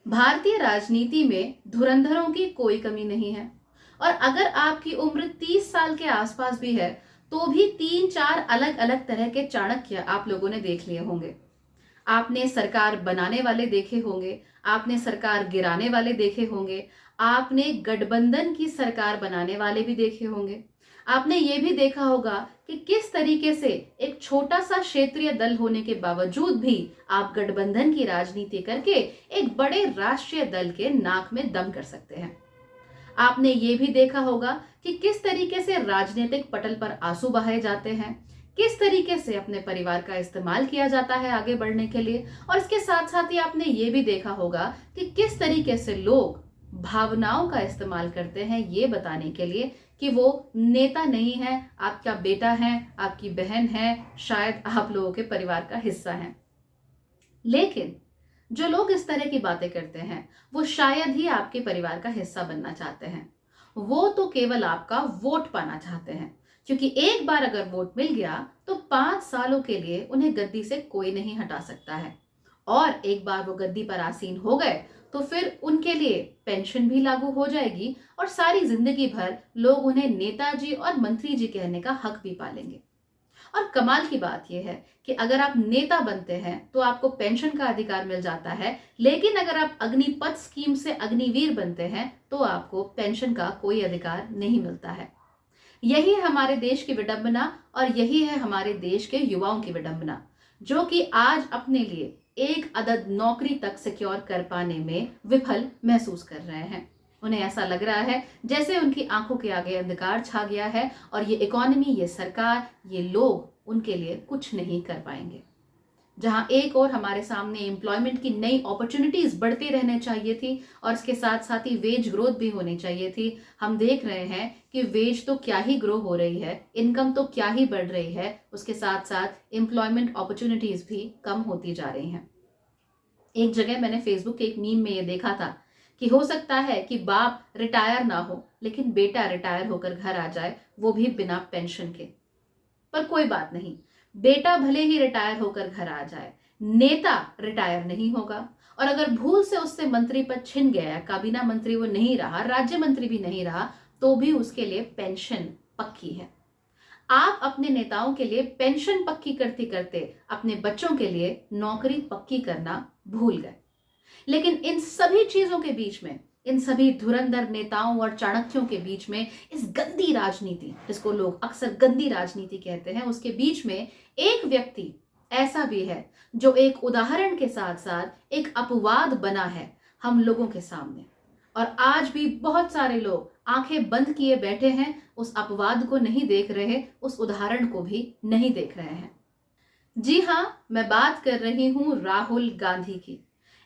भारतीय राजनीति में धुरंधरों की कोई कमी नहीं है। और अगर आपकी उम्र 30 साल के आसपास भी है तो भी 3-4 अलग अलग तरह के चाणक्य आप लोगों ने देख लिए होंगे। आपने सरकार बनाने वाले देखे होंगे, आपने सरकार गिराने वाले देखे होंगे, आपने गठबंधन की सरकार बनाने वाले भी देखे होंगे। आपने ये भी देखा होगा कि किस तरीके से एक छोटा सा क्षेत्रीय दल होने के बावजूद भी आप गठबंधन की राजनीति करके एक बड़े राष्ट्रीय दल के नाक में दम कर सकते हैं। आपने ये भी देखा होगा कि किस तरीके से राजनीतिक पटल पर आंसू बहाए जाते हैं, किस तरीके से अपने परिवार का इस्तेमाल किया जाता है आगे बढ़ने के लिए। और इसके साथ साथ ही आपने ये भी देखा होगा कि किस तरीके से लोग भावनाओं का इस्तेमाल करते हैं ये बताने के लिए कि वो नेता नहीं है, आपका बेटा है, आपकी बहन है, शायद आप लोगों के परिवार का हिस्सा है। लेकिन जो लोग इस तरह की बातें करते हैं वो शायद ही आपके परिवार का हिस्सा बनना चाहते हैं। वो तो केवल आपका वोट पाना चाहते हैं, क्योंकि एक बार अगर वोट मिल गया तो 5 सालों के लिए उन्हें गद्दी से कोई नहीं हटा सकता है। और एक बार वो गद्दी पर आसीन हो गए तो फिर उनके लिए पेंशन भी लागू हो जाएगी और सारी जिंदगी भर लोग उन्हें नेताजी और मंत्री जी कहने का हक भी पालेंगे। और कमाल की बात यह है कि अगर आप नेता बनते हैं तो आपको पेंशन का अधिकार मिल जाता है, लेकिन अगर आप अग्निपथ स्कीम से अग्निवीर बनते हैं तो आपको पेंशन का कोई अधिकार नहीं मिलता है। यही है हमारे देश की विडंबना और यही है हमारे देश के युवाओं की विडंबना, जो कि आज अपने लिए एक अदद नौकरी तक सिक्योर कर पाने में विफल महसूस कर रहे हैं। उन्हें ऐसा लग रहा है जैसे उनकी आंखों के आगे अंधकार छा गया है और ये इकोनॉमी, ये सरकार, ये लोग उनके लिए कुछ नहीं कर पाएंगे। जहां एक और हमारे सामने एम्प्लॉयमेंट की नई अपॉर्चुनिटीज बढ़ती रहने चाहिए थी और इसके साथ साथ ही वेज ग्रोथ भी होनी चाहिए थी, हम देख रहे हैं कि वेज तो क्या ही ग्रो हो रही है, इनकम तो क्या ही बढ़ रही है, उसके साथ साथ एम्प्लॉयमेंट अपॉर्चुनिटीज भी कम होती जा रही हैं। एक जगह मैंने फेसबुक के एक मीम में ये देखा था कि हो सकता है कि बाप रिटायर ना हो लेकिन बेटा रिटायर होकर घर आ जाए, वो भी बिना पेंशन के। पर कोई बात नहीं, बेटा भले ही रिटायर होकर घर आ जाए, नेता रिटायर नहीं होगा। और अगर भूल से उससे मंत्री पद छिन गया, काबीना मंत्री वो नहीं रहा, राज्य मंत्री भी नहीं रहा, तो भी उसके लिए पेंशन पक्की है। आप अपने नेताओं के लिए पेंशन पक्की करते करते अपने बच्चों के लिए नौकरी पक्की करना भूल गए। लेकिन इन सभी चीजों के बीच में, इन सभी धुरंधर नेताओं और चाणक्यों के बीच में, इस गंदी राजनीति जिसको लोग अक्सर गंदी राजनीति कहते हैं, उसके बीच में एक व्यक्ति ऐसा भी है जो एक उदाहरण के साथ साथ एक अपवाद बना है हम लोगों के सामने। और आज भी बहुत सारे लोग आंखें बंद किए बैठे हैं, उस अपवाद को नहीं देख रहे, उस उदाहरण को भी नहीं देख रहे हैं। जी हां, मैं बात कर रही हूं राहुल गांधी की।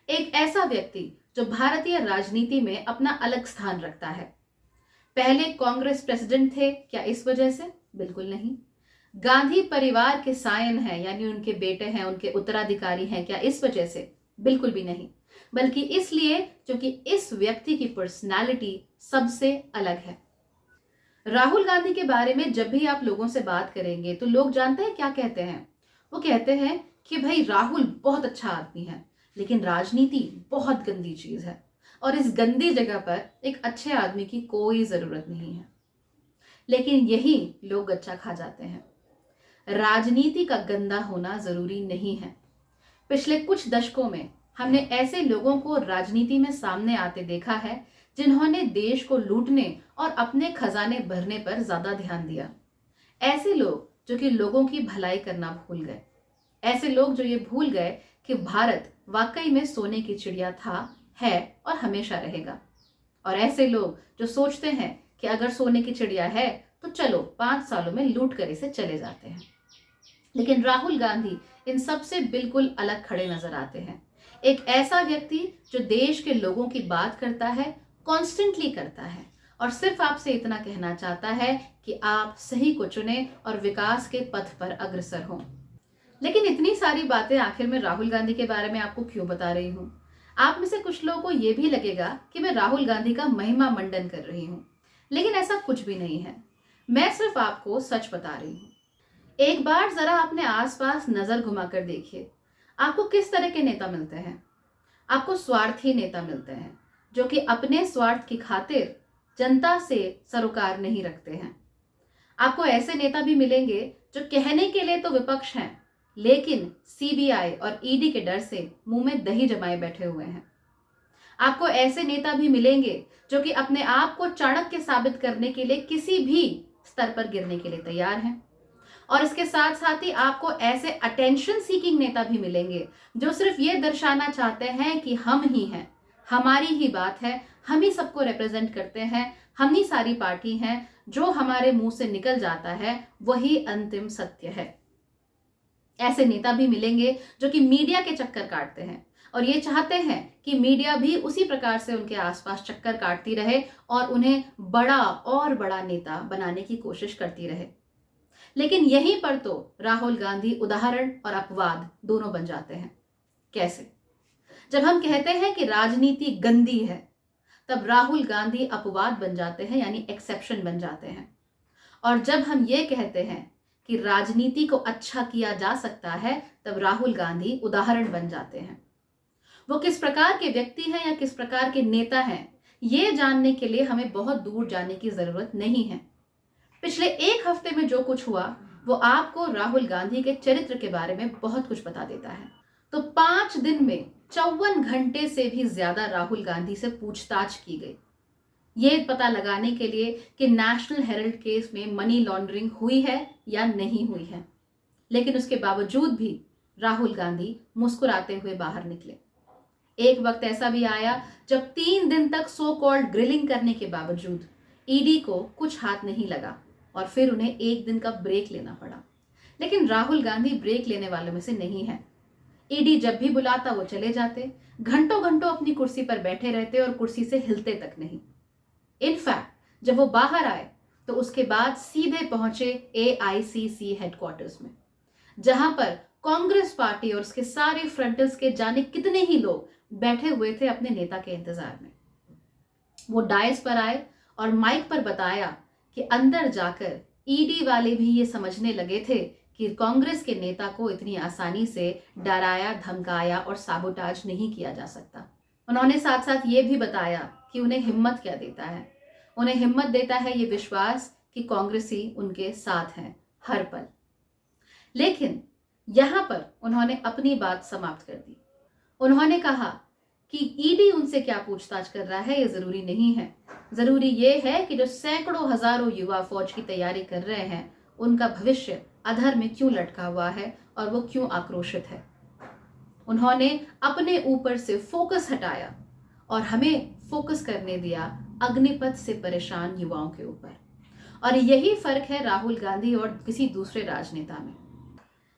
एक ऐसा व्यक्ति जो भारतीय राजनीति में अपना अलग स्थान रखता है। पहले कांग्रेस प्रेसिडेंट थे, क्या इस वजह से? बिल्कुल नहीं। गांधी परिवार के सायन हैं, यानी उनके बेटे हैं, उनके उत्तराधिकारी हैं, क्या इस वजह से? बिल्कुल भी नहीं। बल्कि इसलिए क्योंकि इस व्यक्ति की पर्सनालिटी सबसे अलग है। राहुल गांधी के बारे में जब भी आप लोगों से बात करेंगे तो लोग जानते हैं क्या कहते हैं? वो कहते हैं कि भाई राहुल बहुत अच्छा आदमी है, लेकिन राजनीति बहुत गंदी चीज है और इस गंदी जगह पर एक अच्छे आदमी की कोई जरूरत नहीं है। लेकिन यही लोग गच्चा खा जाते हैं। राजनीति का गंदा होना जरूरी नहीं है। पिछले कुछ दशकों में हमने ऐसे लोगों को राजनीति में सामने आते देखा है जिन्होंने देश को लूटने और अपने खजाने भरने पर ज्यादा ध्यान दिया। ऐसे लोग जो कि लोगों की भलाई करना भूल गए। ऐसे लोग जो ये भूल गए कि भारत वाकई में सोने की चिड़िया था, है और हमेशा रहेगा। और ऐसे लोग जो सोचते हैं कि अगर सोने की चिड़िया है तो चलो 5 सालों में लूट कर इसे चले जाते हैं। लेकिन राहुल गांधी इन सब से बिल्कुल अलग खड़े नजर आते हैं। एक ऐसा व्यक्ति जो देश के लोगों की बात करता है, कॉन्स्टेंटली करता है और सिर्फ आपसे इतना कहना चाहता है कि आप सही को चुने और विकास के पथ पर अग्रसर हों। लेकिन इतनी सारी बातें आखिर में राहुल गांधी के बारे में आपको क्यों बता रही हूं? आप में से कुछ लोगों को यह भी लगेगा कि मैं राहुल गांधी का महिमा मंडन कर रही हूं, लेकिन ऐसा कुछ भी नहीं है। मैं सिर्फ आपको सच बता रही हूं। एक बार जरा अपने आसपास नजर घुमाकर देखिए, आपको किस तरह के नेता मिलते हैं? आपको स्वार्थी नेता मिलते हैं जो कि अपने स्वार्थ की खातिर जनता से सरोकार नहीं रखते हैं। आपको ऐसे नेता भी मिलेंगे जो कहने के लिए तो विपक्ष हैं, लेकिन सीबीआई और ईडी के डर से मुंह में दही जमाए बैठे हुए हैं। आपको ऐसे नेता भी मिलेंगे जो कि अपने आप को चाणक्य साबित करने के लिए किसी भी स्तर पर गिरने के लिए तैयार हैं। और इसके साथ साथ ही आपको ऐसे अटेंशन सीकिंग नेता भी मिलेंगे जो सिर्फ ये दर्शाना चाहते हैं कि हम ही हैं, हमारी ही बात है, हम ही सबको रिप्रेजेंट करते हैं, हम ही सारी पार्टी हैं, जो हमारे मुंह से निकल जाता है वही अंतिम सत्य है। ऐसे नेता भी मिलेंगे जो कि मीडिया के चक्कर काटते हैं और ये चाहते हैं कि मीडिया भी उसी प्रकार से उनके आसपास चक्कर काटती रहे और उन्हें बड़ा और बड़ा नेता बनाने की कोशिश करती रहे। लेकिन यहीं पर तो राहुल गांधी उदाहरण और अपवाद दोनों बन जाते हैं। कैसे? जब हम कहते हैं कि राजनीति गंदी है, तब राहुल गांधी अपवाद बन जाते हैं, यानी एक्सेप्शन बन जाते हैं। और जब हम ये कहते हैं कि राजनीति को अच्छा किया जा सकता है, तब राहुल गांधी उदाहरण बन जाते हैं। वो किस प्रकार के व्यक्ति हैं या किस प्रकार के नेता हैं, ये जानने के लिए हमें बहुत दूर जाने की जरूरत नहीं है। पिछले एक हफ्ते में जो कुछ हुआ वो आपको राहुल गांधी के चरित्र के बारे में बहुत कुछ बता देता है। तो 5 दिन में 54 घंटे से भी ज्यादा राहुल गांधी से पूछताछ की गई, ये पता लगाने के लिए कि नेशनल हेराल्ड केस में मनी लॉन्ड्रिंग हुई है या नहीं हुई है। लेकिन उसके बावजूद भी राहुल गांधी मुस्कुराते हुए बाहर निकले। एक वक्त ऐसा भी आया जब 3 दिन तक सो कॉल्ड ग्रिलिंग करने के बावजूद ईडी को कुछ हाथ नहीं लगा और फिर उन्हें एक दिन का ब्रेक लेना पड़ा। लेकिन राहुल गांधी ब्रेक लेने वालों में से नहीं है। ईडी जब भी बुलाता वो चले जाते, घंटों घंटों अपनी कुर्सी पर बैठे रहते और कुर्सी से हिलते तक नहीं। इनफैक्ट जब वो बाहर आए तो उसके बाद सीधे पहुंचे एआईसीसी हेडक्वार्टर्स में, जहां पर कांग्रेस पार्टी और उसके सारे फ्रंटल्स के जाने कितने ही लोग बैठे हुए थे अपने नेता के इंतजार में। वो डायस पर आए और माइक पर बताया कि अंदर जाकर ईडी वाले भी ये समझने लगे थे कि कांग्रेस के नेता को इतनी आसानी से डराया, धमकाया और साबोटाज नहीं किया जा सकता। उन्होंने साथ साथ ये भी बताया कि उन्हें हिम्मत क्या देता है। उन्हें हिम्मत देता है ये विश्वास कि कांग्रेसी उनके साथ हैं हर पल। लेकिन यहां पर उन्होंने अपनी बात समाप्त कर दी। उन्होंने कहा कि ईडी उनसे क्या पूछताछ कर रहा है ये जरूरी नहीं है। जरूरी ये है कि जो सैकड़ों हजारों युवा फौज की तैयारी कर रहे हैं, उनका भविष्य अधर में क्यों लटका हुआ है और वो क्यों आक्रोशित है। उन्होंने अपने ऊपर से फोकस हटाया और हमें फोकस करने दिया अग्निपथ से परेशान युवाओं के ऊपर। और यही फर्क है राहुल गांधी और किसी दूसरे राजनेता में।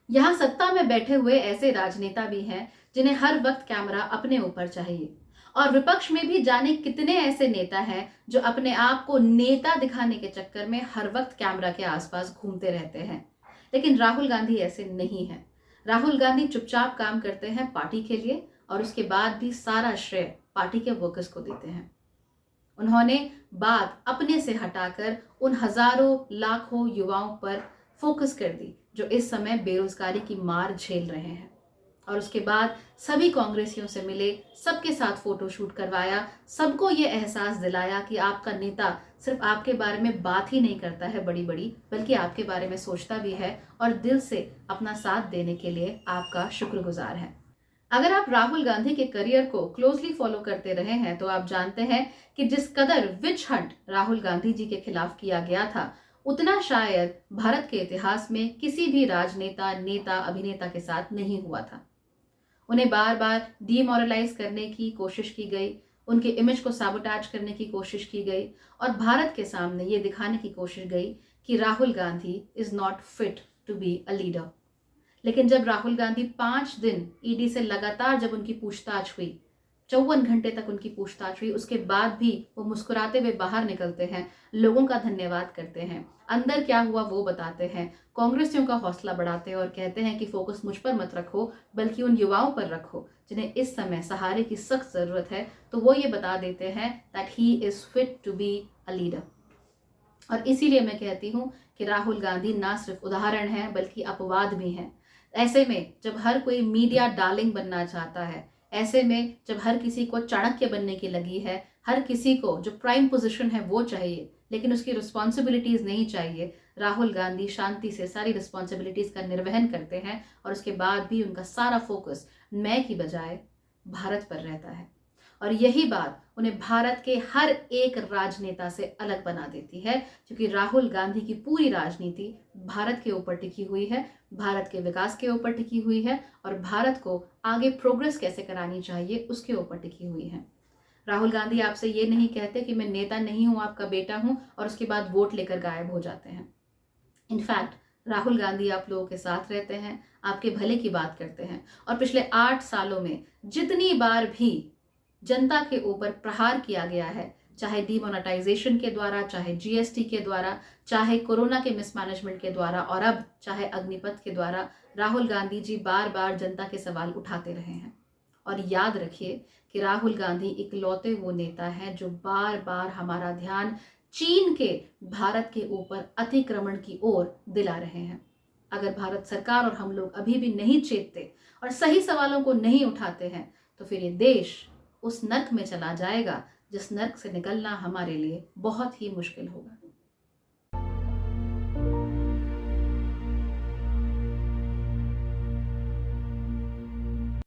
यहां सत्ता में बैठे हुए ऐसे राजनेता भी हैं जिन्हें हर वक्त कैमरा अपने ऊपर चाहिए, और विपक्ष में भी जाने कितने ऐसे नेता हैं जो अपने आप को नेता दिखाने के चक्कर में हर वक्त कैमरा के आसपास घूमते रहते हैं। लेकिन राहुल गांधी ऐसे नहीं है। राहुल गांधी चुपचाप काम करते हैं पार्टी के लिए और उसके बाद भी सारा श्रेय पार्टी के वर्कर्स को देते हैं। उन्होंने बात अपने से हटाकर उन हजारों लाखों युवाओं पर फोकस कर दी जो इस समय बेरोजगारी की मार झेल रहे हैं। और उसके बाद सभी कांग्रेसियों से मिले, सबके साथ फोटो शूट करवाया, सबको ये एहसास दिलाया कि आपका नेता सिर्फ आपके बारे में बात ही नहीं करता है बड़ी बड़ी, बल्कि आपके बारे में सोचता भी है और दिल से अपना साथ देने के लिए आपका शुक्रगुजार है। अगर आप राहुल गांधी के करियर को क्लोजली फॉलो करते रहे हैं तो आप जानते हैं कि जिस कदर विच हंट राहुल गांधी जी के खिलाफ किया गया था, उतना शायद भारत के इतिहास में किसी भी राजनेता, नेता, अभिनेता के साथ नहीं हुआ था। उन्हें बार बार डीमोरलाइज करने की कोशिश की गई, उनके इमेज को साबोटाज करने की कोशिश की गई और भारत के सामने ये दिखाने की कोशिश गई कि Rahul Gandhi is not fit to be a leader. लेकिन जब राहुल गांधी 5 दिन ईडी से लगातार जब उनकी पूछताछ हुई, 54 घंटे तक उनकी पूछताछ हुई, उसके बाद भी वो मुस्कुराते हुए बाहर निकलते हैं, लोगों का धन्यवाद करते हैं, अंदर क्या हुआ वो बताते हैं, कांग्रेसियों का हौसला बढ़ाते हैं और कहते हैं कि फोकस मुझ पर मत रखो बल्कि उन युवाओं पर रखो जिन्हें इस समय सहारे की सख्त जरूरत है। तो वो ये बता देते हैं that he is fit to be a leader. और इसीलिए मैं कहती हूँ कि राहुल गांधी ना सिर्फ उदाहरण है बल्कि अपवाद भी हैं। ऐसे में जब हर कोई मीडिया डार्लिंग बनना चाहता है, ऐसे में जब हर किसी को चाणक्य बनने की लगी है, हर किसी को जो प्राइम पोजीशन है वो चाहिए, लेकिन उसकी रिस्पॉन्सिबिलिटीज नहीं चाहिए, राहुल गांधी शांति से सारी रिस्पॉन्सिबिलिटीज का निर्वहन करते हैं और उसके बाद भी उनका सारा फोकस मैं की बजाय भारत पर रहता है। और यही बात उन्हें भारत के हर एक राजनेता से अलग बना देती है, क्योंकि राहुल गांधी की पूरी राजनीति भारत के ऊपर टिकी हुई है, भारत के विकास के ऊपर टिकी हुई है और भारत को आगे प्रोग्रेस कैसे करानी चाहिए उसके ऊपर टिकी हुई है। राहुल गांधी आपसे ये नहीं कहते कि मैं नेता नहीं हूं, आपका बेटा हूं, और उसके बाद वोट लेकर गायब हो जाते हैं। इनफैक्ट राहुल गांधी आप लोगों के साथ रहते हैं, आपके भले की बात करते हैं, और पिछले 8 सालों में जितनी बार भी जनता के ऊपर प्रहार किया गया है, चाहे डीमोनेटाइजेशन के द्वारा, चाहे जीएसटी के द्वारा, चाहे कोरोना के मिसमैनेजमेंट के द्वारा और अब चाहे अग्निपथ के द्वारा, राहुल गांधी जी बार बार जनता के सवाल उठाते रहे हैं। और याद रखिए कि राहुल गांधी इकलौते वो नेता हैं जो बार बार हमारा ध्यान चीन के भारत के ऊपर अतिक्रमण की ओर दिला रहे हैं। अगर भारत सरकार और हम लोग अभी भी नहीं चेतते और सही सवालों को नहीं उठाते हैं तो फिर ये देश उस नर्क में चला जाएगा जिस नर्क से निकलना हमारे लिए बहुत ही मुश्किल होगा।